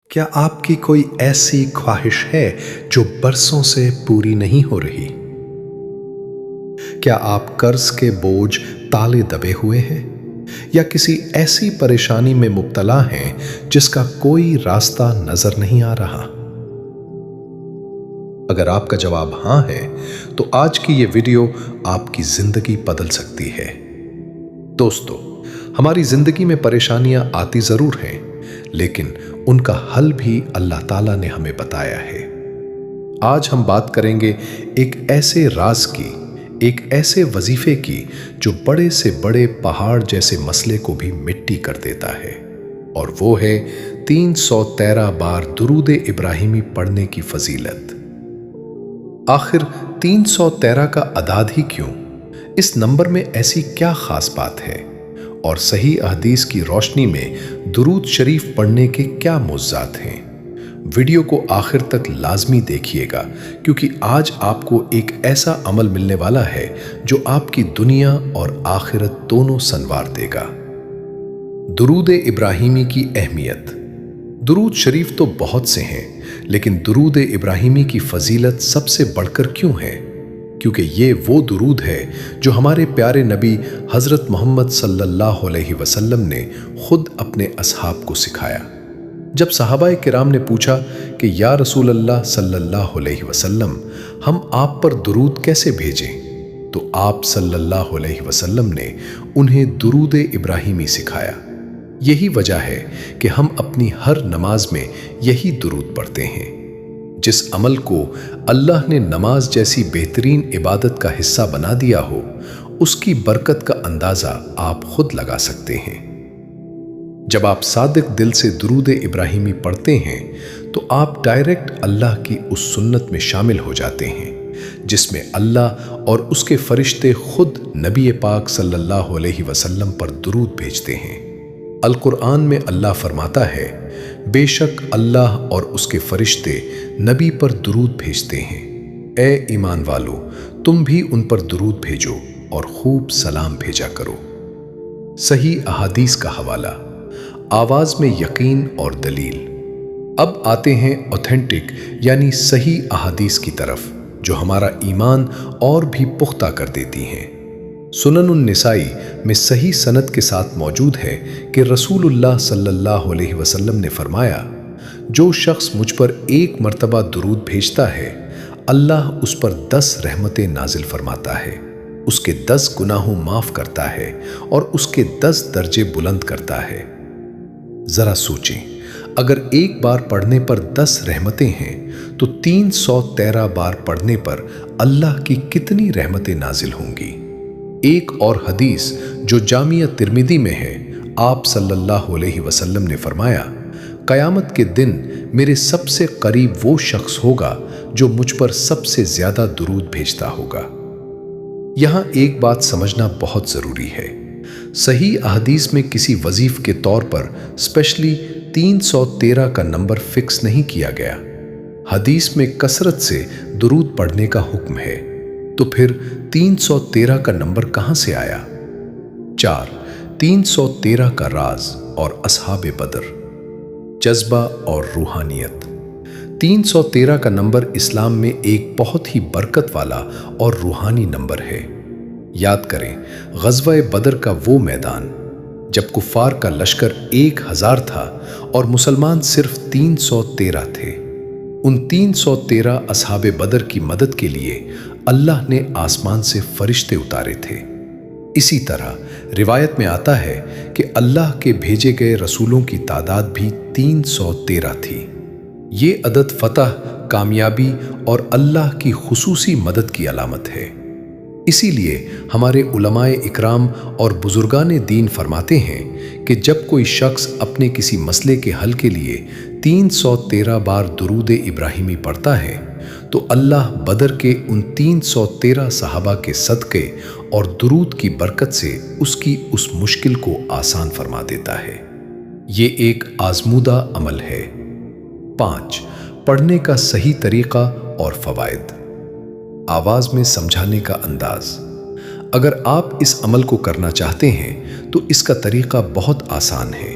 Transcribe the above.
کیا آپ کی کوئی ایسی خواہش ہے جو برسوں سے پوری نہیں ہو رہی؟ کیا آپ قرض کے بوجھ تالے دبے ہوئے ہیں یا کسی ایسی پریشانی میں مبتلا ہیں جس کا کوئی راستہ نظر نہیں آ رہا؟ اگر آپ کا جواب ہاں ہے تو آج کی یہ ویڈیو آپ کی زندگی بدل سکتی ہے۔ دوستو، ہماری زندگی میں پریشانیاں آتی ضرور ہیں، لیکن ان کا حل بھی اللہ تعالیٰ نے ہمیں بتایا ہے۔ آج ہم بات کریں گے ایک ایسے راز کی، ایک ایسے وظیفے کی جو بڑے سے بڑے پہاڑ جیسے مسئلے کو بھی مٹی کر دیتا ہے، اور وہ ہے 313 بار درود ابراہیمی پڑھنے کی فضیلت۔ آخر 313 کا عدد ہی کیوں؟ اس نمبر میں ایسی کیا خاص بات ہے؟ اور صحیح احادیث کی روشنی میں درود شریف پڑھنے کے کیا معجزات ہیں؟ ویڈیو کو آخر تک لازمی دیکھیے گا، کیونکہ آج آپ کو ایک ایسا عمل ملنے والا ہے جو آپ کی دنیا اور آخرت دونوں سنوار دے گا۔ درود ابراہیمی کی اہمیت۔ درود شریف تو بہت سے ہیں، لیکن درود ابراہیمی کی فضیلت سب سے بڑھ کر کیوں ہے؟ کیونکہ یہ وہ درود ہے جو ہمارے پیارے نبی حضرت محمد صلی اللہ علیہ وسلم نے خود اپنے اصحاب کو سکھایا۔ جب صحابہ کرام نے پوچھا کہ یا رسول اللہ صلی اللہ علیہ وسلم، ہم آپ پر درود کیسے بھیجیں؟ تو آپ صلی اللہ علیہ وسلم نے انہیں درود ابراہیمی سکھایا۔ یہی وجہ ہے کہ ہم اپنی ہر نماز میں یہی درود پڑھتے ہیں۔ جس عمل کو اللہ نے نماز جیسی بہترین عبادت کا حصہ بنا دیا ہو، اس کی برکت کا اندازہ آپ خود لگا سکتے ہیں۔ جب آپ صادق دل سے درود ابراہیمی پڑھتے ہیں تو آپ ڈائریکٹ اللہ کی اس سنت میں شامل ہو جاتے ہیں جس میں اللہ اور اس کے فرشتے خود نبی پاک صلی اللہ علیہ وسلم پر درود بھیجتے ہیں۔ القرآن میں اللہ فرماتا ہے، بے شک اللہ اور اس کے فرشتے نبی پر درود بھیجتے ہیں۔ اے ایمان والو، تم بھی ان پر درود بھیجو اور خوب سلام بھیجا کرو۔ صحیح احادیث کا حوالہ۔ آواز میں یقین اور دلیل۔ اب آتے ہیں اوتھینٹک یعنی صحیح احادیث کی طرف، جو ہمارا ایمان اور بھی پختہ کر دیتی ہیں۔ سنن النسائی میں صحیح سند کے ساتھ موجود ہے کہ رسول اللہ صلی اللہ علیہ وسلم نے فرمایا، جو شخص مجھ پر ایک مرتبہ درود بھیجتا ہے، اللہ اس پر 10 رحمتیں نازل فرماتا ہے، اس کے 10 گناہوں معاف کرتا ہے اور اس کے 10 درجے بلند کرتا ہے۔ ذرا سوچیں، اگر ایک بار پڑھنے پر 10 رحمتیں ہیں تو 313 بار پڑھنے پر اللہ کی کتنی رحمتیں نازل ہوں گی؟ ایک اور حدیث جو جامعہ ترمذی میں ہے، آپ صلی اللہ علیہ وسلم نے فرمایا، قیامت کے دن میرے سب سے قریب وہ شخص ہوگا جو مجھ پر سب سے زیادہ درود بھیجتا ہوگا۔ یہاں ایک بات سمجھنا بہت ضروری ہے۔ صحیح احادیث میں کسی وظیف کے طور پر اسپیشلی 313 کا نمبر فکس نہیں کیا گیا۔ حدیث میں کثرت سے درود پڑھنے کا حکم ہے، تو پھر 313 کا نمبر کہاں سے آیا؟ 4. 313 کا راز اور اصحاب بدر۔ جذبہ اور روحانیت۔ 313 کا نمبر اسلام میں ایک بہت ہی برکت والا اور روحانی نمبر ہے۔ یاد کریں غزوہ بدر کا وہ میدان جب کفار کا لشکر 1000 تھا اور مسلمان صرف 313 تھے۔ ان 313 اصحاب بدر کی مدد کے لیے اللہ نے آسمان سے فرشتے اتارے تھے۔ اسی طرح روایت میں آتا ہے کہ اللہ کے بھیجے گئے رسولوں کی تعداد بھی 313 تھی۔ یہ عدد فتح، کامیابی اور اللہ کی خصوصی مدد کی علامت ہے۔ اسی لیے ہمارے علماء اکرام اور بزرگان دین فرماتے ہیں کہ جب کوئی شخص اپنے کسی مسئلے کے حل کے لیے 313 بار درود ابراہیمی پڑھتا ہے تو اللہ بدر کے ان 313 صحابہ کے صدقے اور درود کی برکت سے اس کی اس مشکل کو آسان فرما دیتا ہے۔ یہ ایک آزمودہ عمل ہے۔ 5. پڑھنے کا صحیح طریقہ اور فوائد۔ آواز میں سمجھانے کا انداز۔ اگر آپ اس عمل کو کرنا چاہتے ہیں تو اس کا طریقہ بہت آسان ہے۔